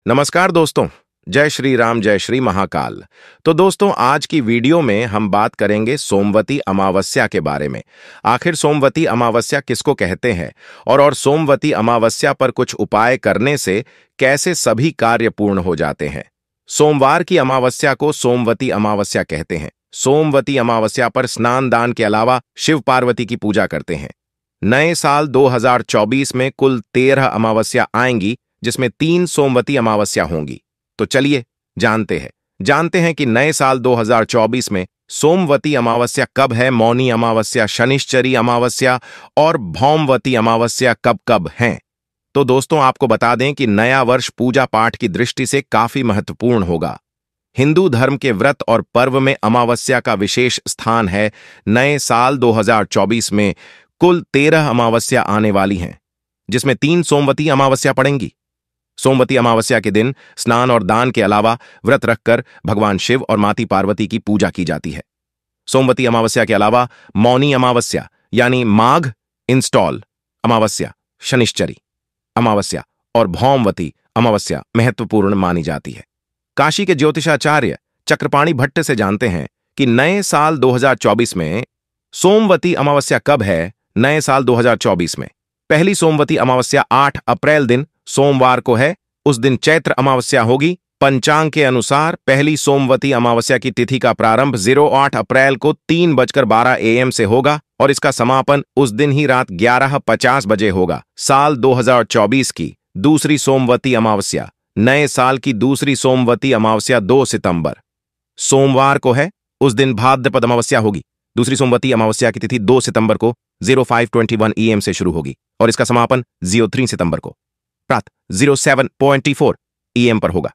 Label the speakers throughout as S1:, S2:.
S1: नमस्कार दोस्तों। जय श्री राम, जय श्री महाकाल। तो दोस्तों, आज की वीडियो में हम बात करेंगे सोमवती अमावस्या के बारे में। आखिर सोमवती अमावस्या किसको कहते हैं और सोमवती अमावस्या पर कुछ उपाय करने से कैसे सभी कार्य पूर्ण हो जाते हैं। सोमवार की अमावस्या को सोमवती अमावस्या कहते हैं। सोमवती अमावस्या पर स्नान दान के अलावा शिव पार्वती की पूजा करते हैं। नए साल 2024 में कुल 13 अमावस्या आएंगी, जिसमें 3 सोमवती अमावस्या होंगी। तो चलिए जानते हैं कि नए साल 2024 में सोमवती अमावस्या कब है, मौनी अमावस्या, शनिश्चरी अमावस्या और भौमवती अमावस्या कब कब हैं। तो दोस्तों, आपको बता दें कि नया वर्ष पूजा पाठ की दृष्टि से काफी महत्वपूर्ण होगा। हिंदू धर्म के व्रत और पर्व में अमावस्या का विशेष स्थान है। नए साल 2024 में कुल 13 अमावस्या आने वाली हैं, जिसमें 3 सोमवती अमावस्या पड़ेंगी। सोमवती अमावस्या के दिन स्नान और दान के अलावा व्रत रखकर भगवान शिव और माती पार्वती की पूजा की जाती है। सोमवती अमावस्या के अलावा मौनी अमावस्या यानी माघ इंस्टॉल अमावस्या, शनिश्चरी अमावस्या और भौमवती अमावस्या महत्वपूर्ण मानी जाती है। काशी के ज्योतिषाचार्य चक्रपाणी भट्ट से जानते हैं कि नए साल 2024 में सोमवती अमावस्या कब है। नए साल 2024 में पहली सोमवती अमावस्या 8 अप्रैल दिन सोमवार को है। उस दिन चैत्र अमावस्या होगी। पंचांग के अनुसार पहली सोमवती अमावस्या की तिथि का प्रारंभ 08 अप्रैल को 3:12 AM से होगा और इसका समापन उस दिन ही रात 11:50 बजे होगा। साल 2024 की दूसरी सोमवती अमावस्या, नए साल की दूसरी सोमवती अमावस्या 2 सितंबर सोमवार को है। उस दिन भाद्रपद अमावस्या होगी। दूसरी सोमवती अमावस्या की तिथि 2 सितंबर को 0521 AM से शुरू होगी और इसका समापन 03 सितंबर को प्रातः 0724 AM पर होगा।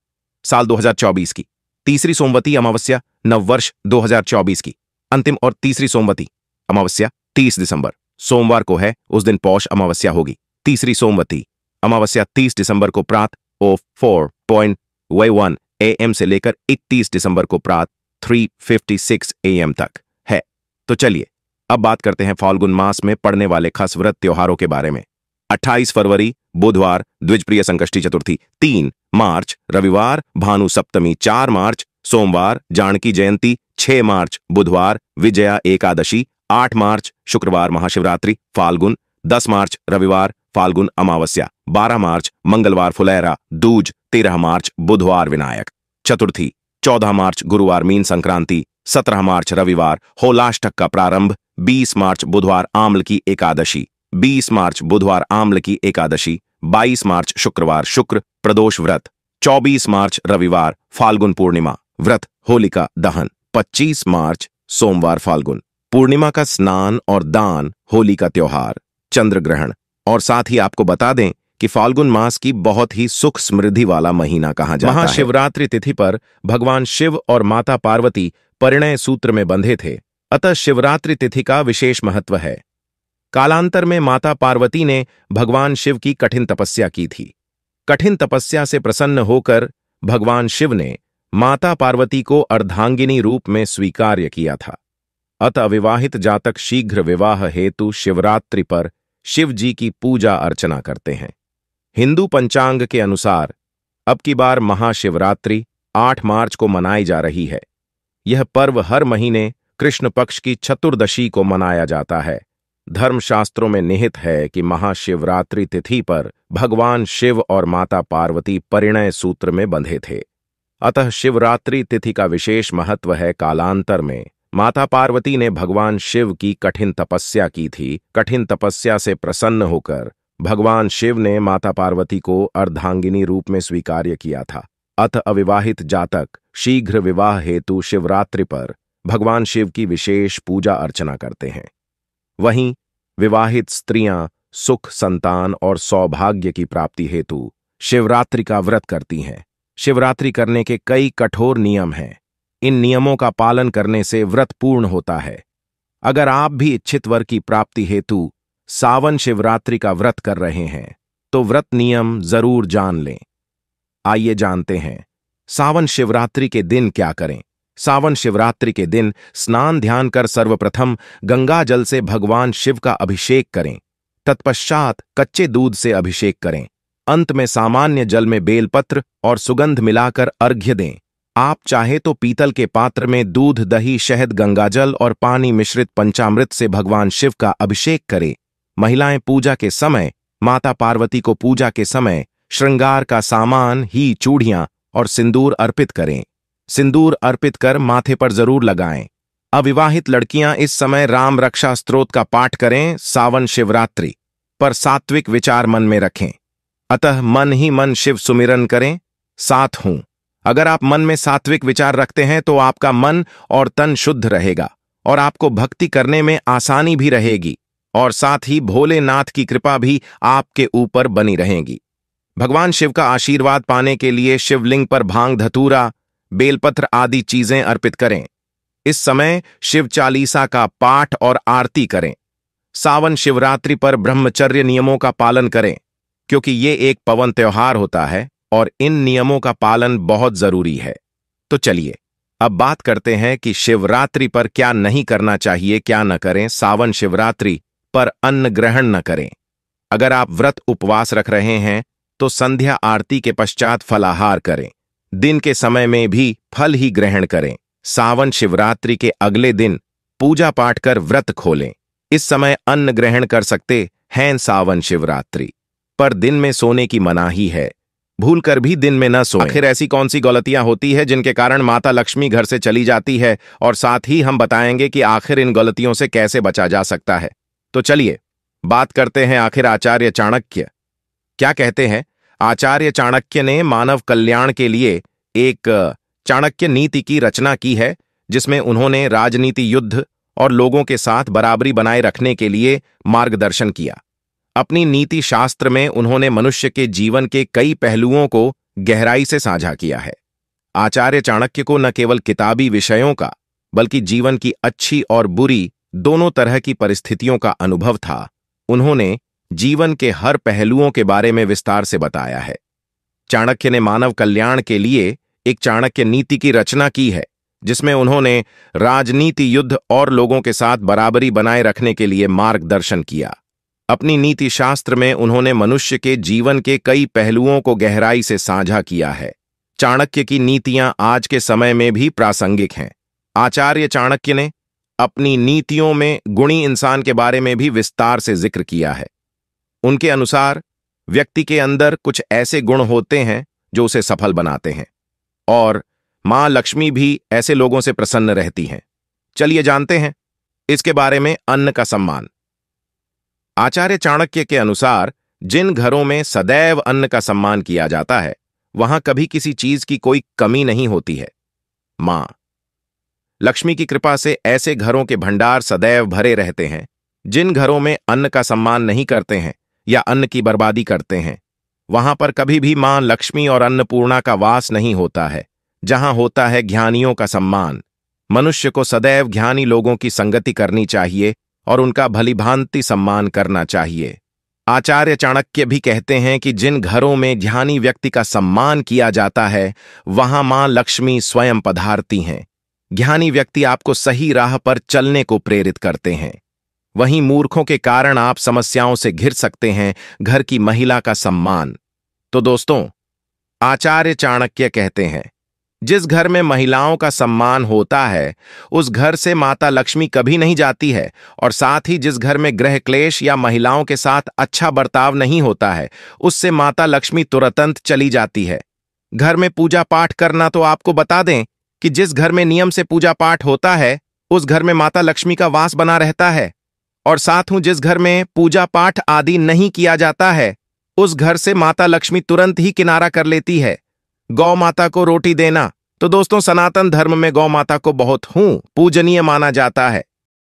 S1: साल 2024 की तीसरी सोमवती अमावस्या नववर्ष 2024 की अंतिम और तीसरी सोमवती अमावस्या 30 दिसंबर सोमवार को है। उस दिन पौष अमावस्या होगी। तीसरी सोमवती अमावस्या 30 दिसंबर को प्रातः 04:01 AM से लेकर 31 दिसंबर को प्रातः 3:56 AM तक है। तो चलिए अब बात करते हैं फाल्गुन मास में पड़ने वाले खास व्रत त्योहारों के बारे में। 28 फरवरी बुधवार द्विजप्रिय संकष्टी चतुर्थी, 3 मार्च रविवार भानु सप्तमी, 4 मार्च सोमवार जानकी जयंती, 6 मार्च बुधवार विजया एकादशी, 8 मार्च शुक्रवार महाशिवरात्रि फाल्गुन, 10 मार्च रविवार फाल्गुन अमावस्या, 12 मार्च मंगलवार फुलेरा दूज, 13 मार्च बुधवार विनायक चतुर्थी, 14 मार्च गुरुवार मीन संक्रांति, 17 मार्च रविवार होलाष्टक का प्रारंभ, 20 मार्च बुधवार आम्ल की एकादशी, 20 मार्च बुधवार आम्ल की एकादशी, 22 मार्च शुक्रवार शुक्र प्रदोष व्रत, 24 मार्च रविवार फाल्गुन पूर्णिमा व्रत होलिका दहन, 25 मार्च सोमवार फाल्गुन पूर्णिमा का स्नान और दान, होली का त्योहार, चंद्र ग्रहण। और साथ ही आपको बता दें कि फाल्गुन मास की बहुत ही सुख समृद्धि वाला महीना कहा जाता है। महाशिवरात्रि तिथि पर भगवान शिव और माता पार्वती परिणय सूत्र में बंधे थे, अतः शिवरात्रि तिथि का विशेष महत्व है। कालांतर में माता पार्वती ने भगवान शिव की कठिन तपस्या की थी। कठिन तपस्या से प्रसन्न होकर भगवान शिव ने माता पार्वती को अर्धांगिनी रूप में स्वीकार्य किया था। अतः अविवाहित जातक शीघ्र विवाह हेतु शिवरात्रि पर शिव जी की पूजा अर्चना करते हैं। हिंदू पंचांग के अनुसार अब की बार महाशिवरात्रि 8 मार्च को मनाई जा रही है। यह पर्व हर महीने कृष्ण पक्ष की चतुर्दशी को मनाया जाता है। धर्मशास्त्रों में निहित है कि महाशिवरात्रि तिथि पर भगवान शिव और माता पार्वती परिणय सूत्र में बंधे थे, अतः शिवरात्रि तिथि का विशेष महत्व है। कालांतर में माता पार्वती ने भगवान शिव की कठिन तपस्या की थी। कठिन तपस्या से प्रसन्न होकर भगवान शिव ने माता पार्वती को अर्धांगिनी रूप में स्वीकार्य किया था। अतः अविवाहित जातक शीघ्र विवाह हेतु शिवरात्रि पर भगवान शिव की विशेष पूजा अर्चना करते हैं। वहीं विवाहित स्त्रियां सुख, संतान और सौभाग्य की प्राप्ति हेतु शिवरात्रि का व्रत करती हैं। शिवरात्रि करने के कई कठोर नियम हैं। इन नियमों का पालन करने से व्रत पूर्ण होता है। अगर आप भी इच्छित वर की प्राप्ति हेतु सावन शिवरात्रि का व्रत कर रहे हैं तो व्रत नियम जरूर जान लें। आइए जानते हैं सावन शिवरात्रि के दिन क्या करें। सावन शिवरात्रि के दिन स्नान ध्यान कर सर्वप्रथम गंगा जल से भगवान शिव का अभिषेक करें। तत्पश्चात कच्चे दूध से अभिषेक करें। अंत में सामान्य जल में बेलपत्र और सुगंध मिलाकर अर्घ्य दें। आप चाहे तो पीतल के पात्र में दूध, दही, शहद, गंगाजल और पानी मिश्रित पंचामृत से भगवान शिव का अभिषेक करें। महिलाएं पूजा के समय माता पार्वती को पूजा के समय श्रृंगार का सामान ही चूड़ियां और सिंदूर अर्पित करें। सिंदूर अर्पित कर माथे पर जरूर लगाएं। अविवाहित लड़कियां इस समय राम रक्षा स्तोत्र का पाठ करें। सावन शिवरात्रि पर सात्विक विचार मन में रखें, अतः मन ही मन शिव सुमिरन करें। साथ हूं। अगर आप मन में सात्विक विचार रखते हैं तो आपका मन और तन शुद्ध रहेगा और आपको भक्ति करने में आसानी भी रहेगी और साथ ही भोलेनाथ की कृपा भी आपके ऊपर बनी रहेगी। भगवान शिव का आशीर्वाद पाने के लिए शिवलिंग पर भांग, धतूरा, बेलपत्र आदि चीजें अर्पित करें। इस समय शिव चालीसा का पाठ और आरती करें। सावन शिवरात्रि पर ब्रह्मचर्य नियमों का पालन करें, क्योंकि ये एक पवन त्योहार होता है और इन नियमों का पालन बहुत जरूरी है। तो चलिए अब बात करते हैं कि शिवरात्रि पर क्या नहीं करना चाहिए, क्या न करें। सावन शिवरात्रि पर अन्न ग्रहण न करें। अगर आप व्रत उपवास रख रहे हैं तो संध्या आरती के पश्चात फलाहार करें। दिन के समय में भी फल ही ग्रहण करें। सावन शिवरात्रि के अगले दिन पूजा पाठ कर व्रत खोलें। इस समय अन्न ग्रहण कर सकते हैं। सावन शिवरात्रि पर दिन में सोने की मनाही है। भूलकर भी दिन में न सोएं। आखिर ऐसी कौन सी गलतियां होती है जिनके कारण माता लक्ष्मी घर से चली जाती है, और साथ ही हम बताएंगे कि आखिर इन गलतियों से कैसे बचा जा सकता है। तो चलिए बात करते हैं आखिर आचार्य चाणक्य क्या कहते हैं। आचार्य चाणक्य ने मानव कल्याण के लिए एक चाणक्य नीति की रचना की है, जिसमें उन्होंने राजनीति, युद्ध और लोगों के साथ बराबरी बनाए रखने के लिए मार्गदर्शन किया। अपनी नीति शास्त्र में उन्होंने मनुष्य के जीवन के कई पहलुओं को गहराई से साझा किया है। आचार्य चाणक्य को न केवल किताबी विषयों का बल्कि जीवन की अच्छी और बुरी दोनों तरह की परिस्थितियों का अनुभव था। उन्होंने जीवन के हर पहलुओं के बारे में विस्तार से बताया है। चाणक्य ने मानव कल्याण के लिए एक चाणक्य नीति की रचना की है, जिसमें उन्होंने राजनीति, युद्ध और लोगों के साथ बराबरी बनाए रखने के लिए मार्गदर्शन किया। अपनी नीति शास्त्र में उन्होंने मनुष्य के जीवन के कई पहलुओं को गहराई से साझा किया है। चाणक्य की नीतियां आज के समय में भी प्रासंगिक हैं। आचार्य चाणक्य ने अपनी नीतियों में गुणी इंसान के बारे में भी विस्तार से जिक्र किया है। उनके अनुसार व्यक्ति के अंदर कुछ ऐसे गुण होते हैं जो उसे सफल बनाते हैं, और मां लक्ष्मी भी ऐसे लोगों से प्रसन्न रहती हैं। चलिए जानते हैं इसके बारे में। अन्न का सम्मान। आचार्य चाणक्य के अनुसार जिन घरों में सदैव अन्न का सम्मान किया जाता है, वहां कभी किसी चीज की कोई कमी नहीं होती है। मां लक्ष्मी की कृपा से ऐसे घरों के भंडार सदैव भरे रहते हैं। जिन घरों में अन्न का सम्मान नहीं करते हैं या अन्न की बर्बादी करते हैं, वहां पर कभी भी मां लक्ष्मी और अन्नपूर्णा का वास नहीं होता है। जहां होता है ज्ञानियों का सम्मान। मनुष्य को सदैव ज्ञानी लोगों की संगति करनी चाहिए और उनका भलीभांति सम्मान करना चाहिए। आचार्य चाणक्य भी कहते हैं कि जिन घरों में ज्ञानी व्यक्ति का सम्मान किया जाता है, वहां मां लक्ष्मी स्वयं पधारती हैं। ज्ञानी व्यक्ति आपको सही राह पर चलने को प्रेरित करते हैं। वहीं मूर्खों के कारण आप समस्याओं से घिर सकते हैं। घर की महिला का सम्मान। तो दोस्तों, आचार्य चाणक्य कहते हैं, जिस घर में महिलाओं का सम्मान होता है, उस घर से माता लक्ष्मी कभी नहीं जाती है, और साथ ही जिस घर में गृह क्लेश या महिलाओं के साथ अच्छा बर्ताव नहीं होता है, उससे माता लक्ष्मी तुरंत चली जाती है। घर में पूजा पाठ करना, तो आपको बता दें कि जिस घर में नियम से पूजा पाठ होता है, उस घर में माता लक्ष्मी का वास बना रहता है। और साथ ही जिस घर में पूजा पाठ आदि नहीं किया जाता है, उस घर से माता लक्ष्मी तुरंत ही किनारा कर लेती है। गौ माता को रोटी देना। तो दोस्तों, सनातन धर्म में गौ माता को बहुत पूजनीय माना जाता है।